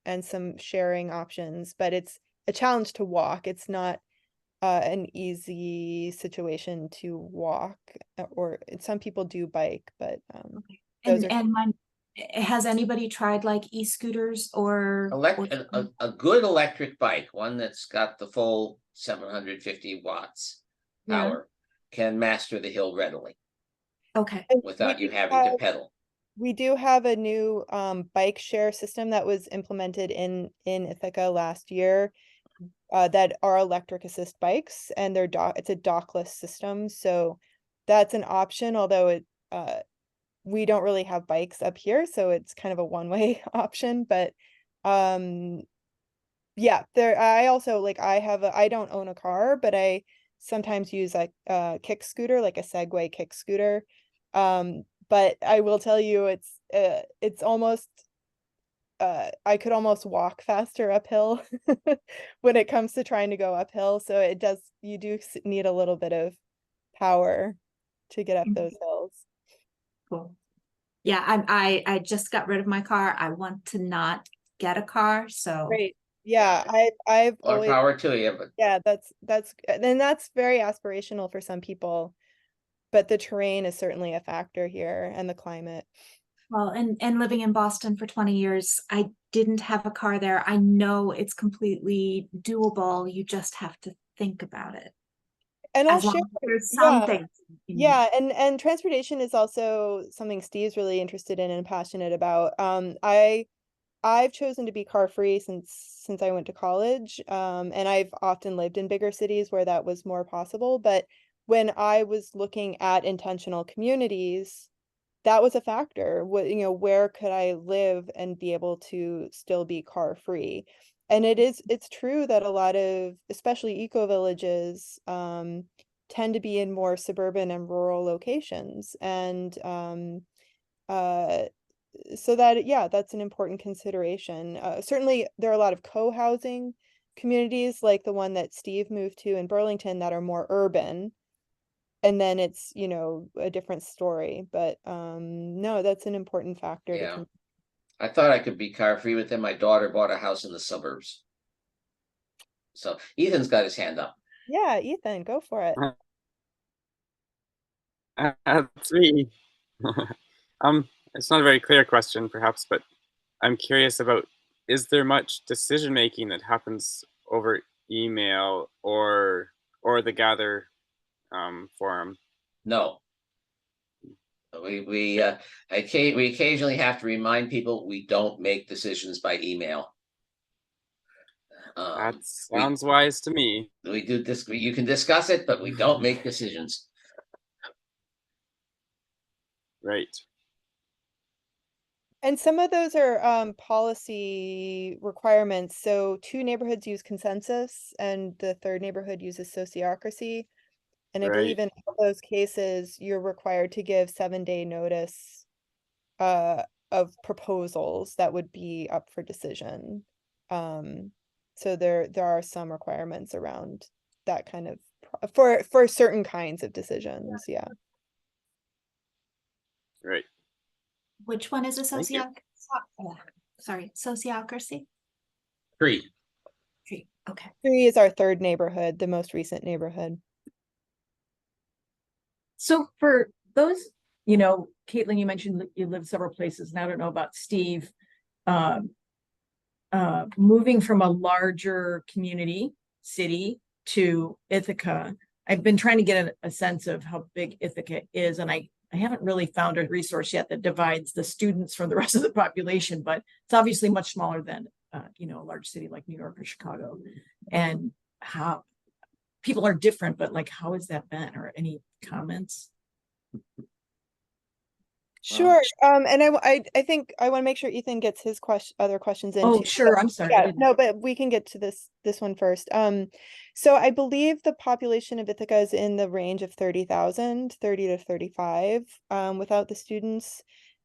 and some sharing options, but it's a challenge to walk. It's not an easy situation to walk, or some people do bike, but those are Has anybody tried like e-scooters or A good electric bike, one that's got the full 750 watts Yeah. power, can master the hill readily Okay. without you having to pedal. We do have a new bike share system that was implemented in Ithaca last year, that are electric assist bikes, and it's a dockless system, so that's an option, although we don't really have bikes up here, so it's kind of a one-way option. But yeah, I also like I don't own a car, but I sometimes use like a kick scooter, like a Segway kick scooter. But I will tell you, it's almost I could almost walk faster uphill when it comes to trying to go uphill. So you do need a little bit of power to get up those hills. Cool. Yeah, I just got rid of my car. I want to not get a car, so Great. Yeah, I've More always, power to you, but yeah, that's very aspirational for some people, but the terrain is certainly a factor here, and the climate. well, and living in Boston for 20 years, I didn't have a car there. I know it's completely doable. You just have to think about it. And I'll As long share, as there's yeah. something. Yeah, and transportation is also something Steve's really interested in and passionate about. I've chosen to be car free since I went to college, and I've often lived in bigger cities where that was more possible. But when I was looking at intentional communities, that was a factor. Where could I live and be able to still be car free? And it's true that a lot of, especially eco villages, tend to be in more suburban and rural locations. And so that, yeah, that's an important consideration. Certainly there are a lot of co-housing communities like the one that Steve moved to in Burlington that are more urban. And then it's, you know, a different story. But no, that's an important factor to Yeah. consider. I thought I could be car free with him. My daughter bought a house in the suburbs. So Ethan's got his hand up. Yeah, Ethan, go for it. That's me. It's not a very clear question, perhaps, but I'm curious about, is there much decision making that happens over email or the Gather forum? No. We occasionally have to remind people we don't make decisions by email. That sounds wise to me. We do this. You can discuss it, but we don't make decisions. Right. And some of those are policy requirements. So 2 neighborhoods use consensus and the 3rd neighborhood uses sociocracy. And I believe Right. in all those cases, you're required to give 7-day notice of proposals that would be up for decision. So there are some requirements around that kind of for certain kinds of decisions. Yeah. Right. Which one is a Thank you. sociocracy? 3. Okay. 3 is our 3rd neighborhood, the most recent neighborhood. So for those, you know, Caitlin, you mentioned that you live several places, and I don't know about Steve. Moving from a larger community city to Ithaca, I've been trying to get a sense of how big Ithaca is, and I haven't really found a resource yet that divides the students from the rest of the population, but it's obviously much smaller than you know, a large city like New York or Chicago. And how people are different, but like, how has that been? Or any comments? Sure. And I think I want to make sure Ethan gets his other questions in Oh, too. sure. I'm sorry. I Yeah, didn't. no, but we can get to this one first. So I believe the population of Ithaca is in the range of 30,000, 30 to 35, without the students.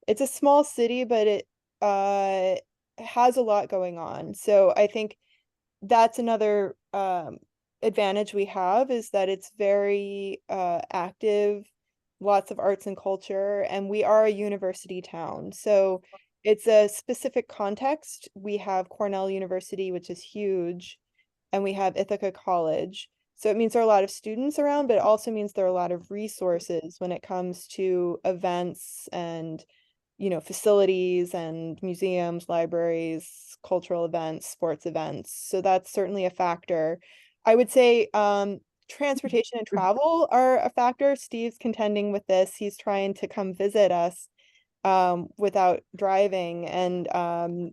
It's a small city, but it has a lot going on. So I think that's another advantage we have, is that it's very active, lots of arts and culture, and we are a university town. So it's a specific context. We have Cornell University, which is huge, and we have Ithaca College. So it means there are a lot of students around, but it also means there are a lot of resources when it comes to events and, you know, facilities and museums, libraries, cultural events, sports events. So that's certainly a factor. I would say transportation and travel are a factor. Steve's contending with this. He's trying to come visit us without driving. And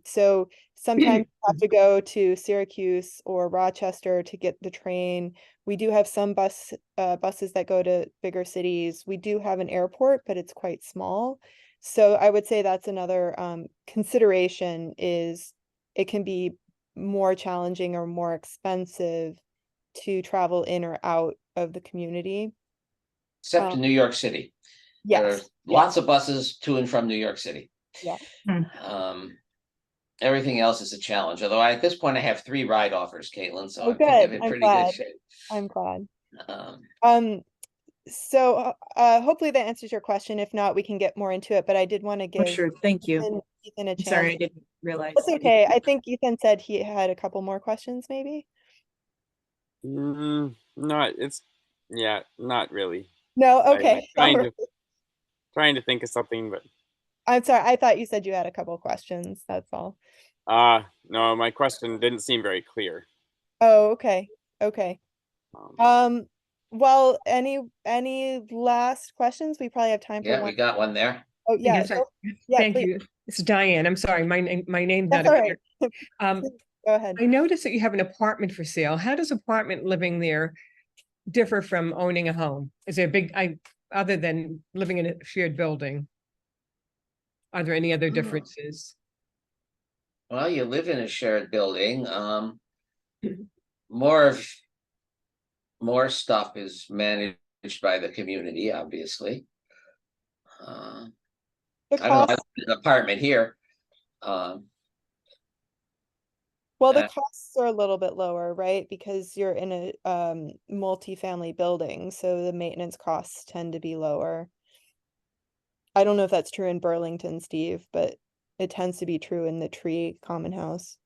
so sometimes you have to go to Syracuse or Rochester to get the train. We do have some buses that go to bigger cities. We do have an airport, but it's quite small. So I would say that's another consideration, is it can be more challenging or more expensive to travel in or out of the community. Except in New York City. There are Yes. lots of buses to and from New York City. Yeah. Everything else is a challenge. Although at this point I have 3 ride offers, Caitlin, so Oh, I'm kind of good. in I'm pretty good glad. shape. I'm glad. Um, So hopefully that answers your question. If not, we can get more into it, but I did want to Oh, give sure. Thank you. Ethan a I'm chance. sorry, I didn't realize. That's okay. I think Ethan said he had a couple more questions, maybe. No, it's not really. No, I'm okay. trying to think of something, but I'm sorry. I thought you said you had a couple questions. That's all. no, my question didn't seem very clear. Oh, okay. Okay. Um, Well, any last questions? We probably have time for yeah, one. we got one there. Oh, yeah. Yes, Yeah, thank please. you. This is Diane. I'm sorry, my name's That's not all clear. right. Go ahead. I noticed that you have an apartment for sale. How does apartment living there differ from owning a home? Is there a big, other than living in a shared building? Are there any other differences? Well, you live in a shared building. More of more stuff is managed by the community, obviously. The I don't know, I live cost, in an apartment here. well, the uh, costs are a little bit lower, right? Because you're in a multi-family building, so the maintenance costs tend to be lower. I don't know if that's true in Burlington, Steve, but it tends to be true in the Tree Common House.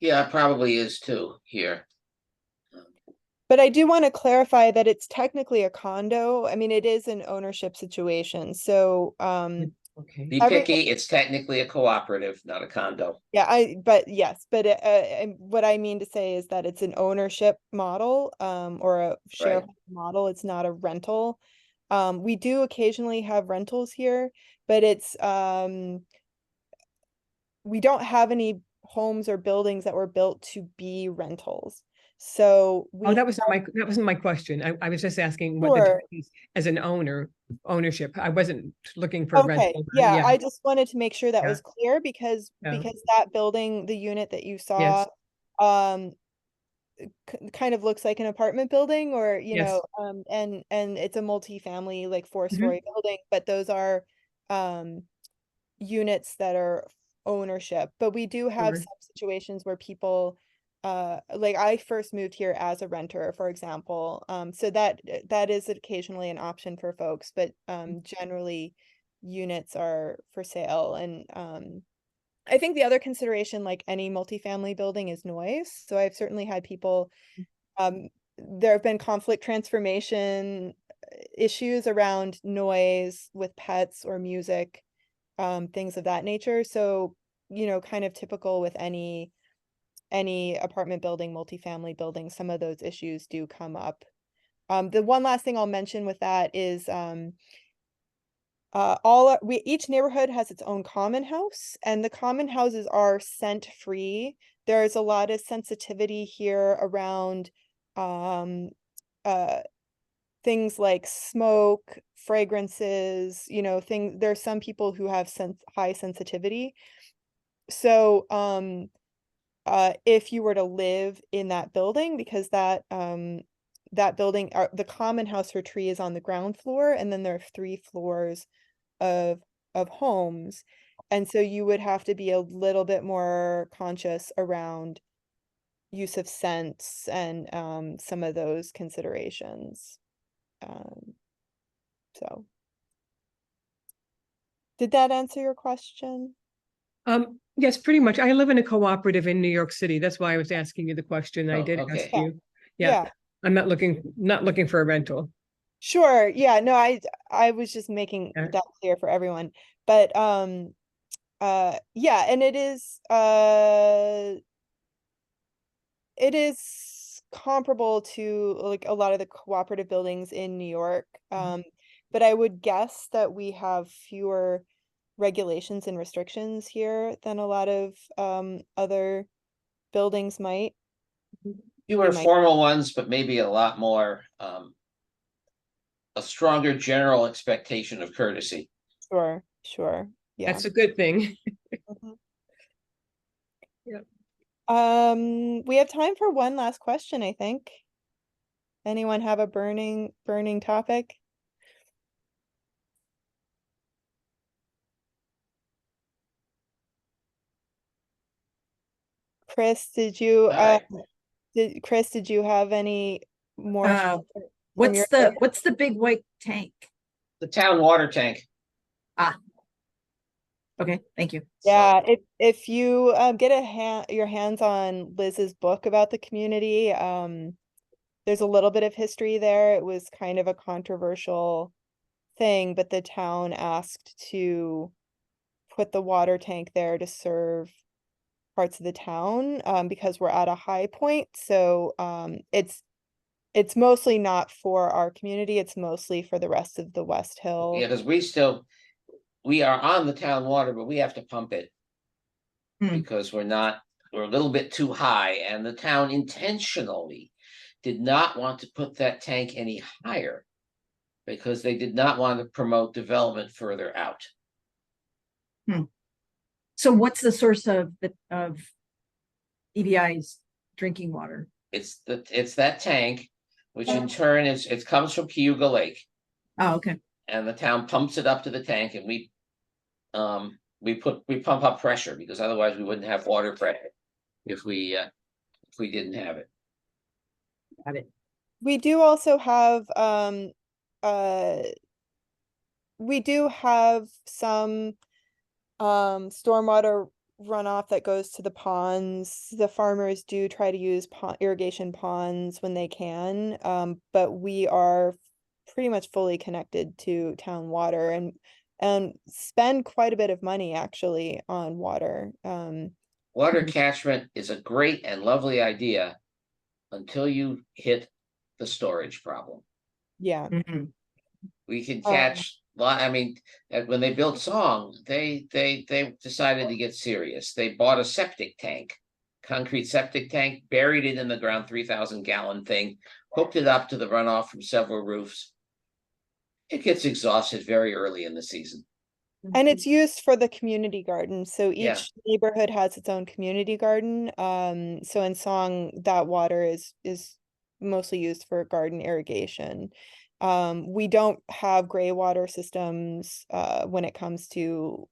Yeah, it probably is too here. But I do want to clarify that it's technically a condo. I mean, it is an ownership situation. So, Okay. Be every, picky, it's technically a cooperative, not a condo. yeah, but yes, but what I mean to say is that it's an ownership model, or a shareholder model. It's not a rental. We do occasionally have rentals here, but we don't have any homes or buildings that were built to be rentals. So Oh, we that wasn't my question. I was just asking what the Sure. difference is as an ownership. I wasn't looking for Okay, rental. yeah, Yeah, I just wanted to make sure that Yeah. was clear because Yeah. that building, the unit that you saw, Yes. um, kind of looks like an apartment building, or Yes. and it's a multi-family, like Mhm. 4-story building, but those are units that are ownership. But we do have Sure. some situations where people, like I first moved here as a renter, for example. So that is occasionally an option for folks, but generally units are for sale. And I think the other consideration, like any multifamily building, is noise. So I've certainly had people, there have been conflict transformation issues around noise with pets or music, things of that nature. So, kind of typical with any apartment building, multifamily building, some of those issues do come up. The one last thing I'll mention with that is each neighborhood has its own common house, and the common houses are scent free. There's a lot of sensitivity here around um uh things like smoke, fragrances, there's some people who have high sensitivity. So, if you were to live in that building, because that building, the common house for Tree is on the ground floor, and then there are 3 floors of homes. And so you would have to be a little bit more conscious around use of scents and some of those considerations. Um, so did that answer your question? Yes, pretty much. I live in a cooperative in New York City. That's why I was asking you the question. I Oh, did ask okay. you. Yeah. Yeah. I'm not looking for a rental. Sure. Yeah, no, I was just making Yeah. that clear for everyone. But yeah, and it is comparable to like a lot of the cooperative buildings in New York. But I would guess that we have fewer regulations and restrictions here than a lot of other buildings might. Fewer You might, formal ones, but maybe a lot more, a stronger general expectation of courtesy. sure. Yeah. That's a good thing. Mhm. Yeah. We have time for one last question, I think. Anyone have a burning topic? Chris, did you did you have any more Uh, from your what's the big white tank? The town water tank. Ah, okay, thank you. Yeah, if you get your hands on Liz's book about the community, there's a little bit of history there. It was kind of a controversial thing, but the town asked to put the water tank there to serve parts of the town, because we're at a high point. So it's mostly not for our community, it's mostly for the rest of the West Hill. Yeah, because we are on the town water, but we have to pump it. Because we're a little bit too high, and the town intentionally did not want to put that tank any higher because they did not want to promote development further out. So what's the source of EVI's drinking water? It's that tank, which in turn it comes from Cayuga Lake, Oh, okay. and the town pumps it up to the tank, and we pump up pressure, because otherwise we wouldn't have water pressure if we didn't have it. Got it. We do also have uh we do have some stormwater runoff that goes to the ponds. The farmers do try to use irrigation ponds when they can, but we are pretty much fully connected to town water and spend quite a bit of money actually on water. Water Mhm. catchment is a great and lovely idea until you hit the storage problem. Yeah. Mhm. We can Um, catch, I mean, when they built Song, they decided to get serious. They bought a septic tank, concrete septic tank, buried it in the ground, 3,000-gallon thing, hooked it up to the runoff from several roofs. It gets exhausted very early in the season. And it's used for the community garden. So Yeah. each neighborhood has its own community garden. So in Song, that water is mostly used for garden irrigation. We don't have gray water systems when it comes to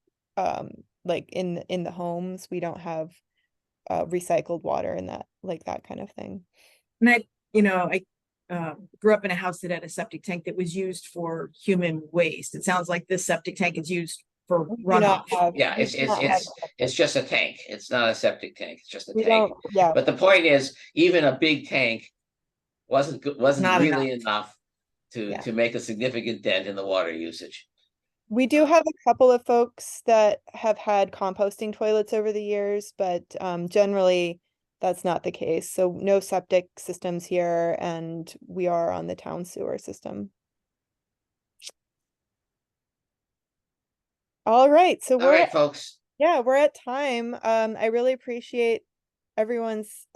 like in the homes. We don't have recycled water and that kind of thing. And I grew up in a house that had a septic tank that was used for human waste. It sounds like this septic tank is used for We do not runoff. have. Yeah, we do not have it's just a tank. It's not a septic tank. It's just a We tank. don't. Yeah. But the point is, even a big tank wasn't Not really enough Yeah. to make a significant dent in the water usage. We do have a couple of folks that have had composting toilets over the years, but generally that's not the case. So no septic systems here, and we are on the town sewer system. All right, so All right, folks. yeah, we're at time. I really appreciate everyone's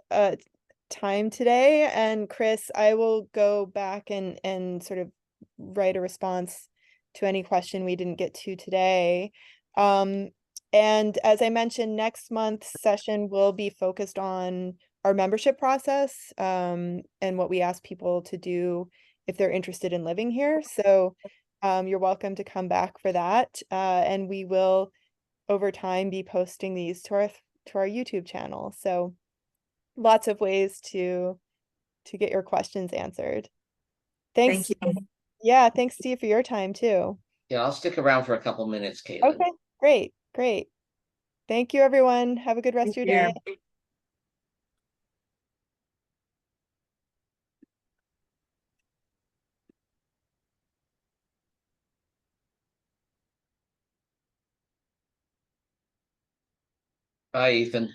time today. And Chris, I will go back and sort of write a response to any question we didn't get to today. And as I mentioned, next month's session will be focused on our membership process, and what we ask people to do if they're interested in living here. So you're welcome to come back for that. And we will over time be posting these to our YouTube channel. So lots of ways to get your questions answered. Thanks. Thank you. Yeah, thanks Steve for your time too. Yeah, I'll stick around for a couple minutes, Caitlin. Okay, great, great. Thank you, everyone. Have a good rest of your day. Bye, Ethan.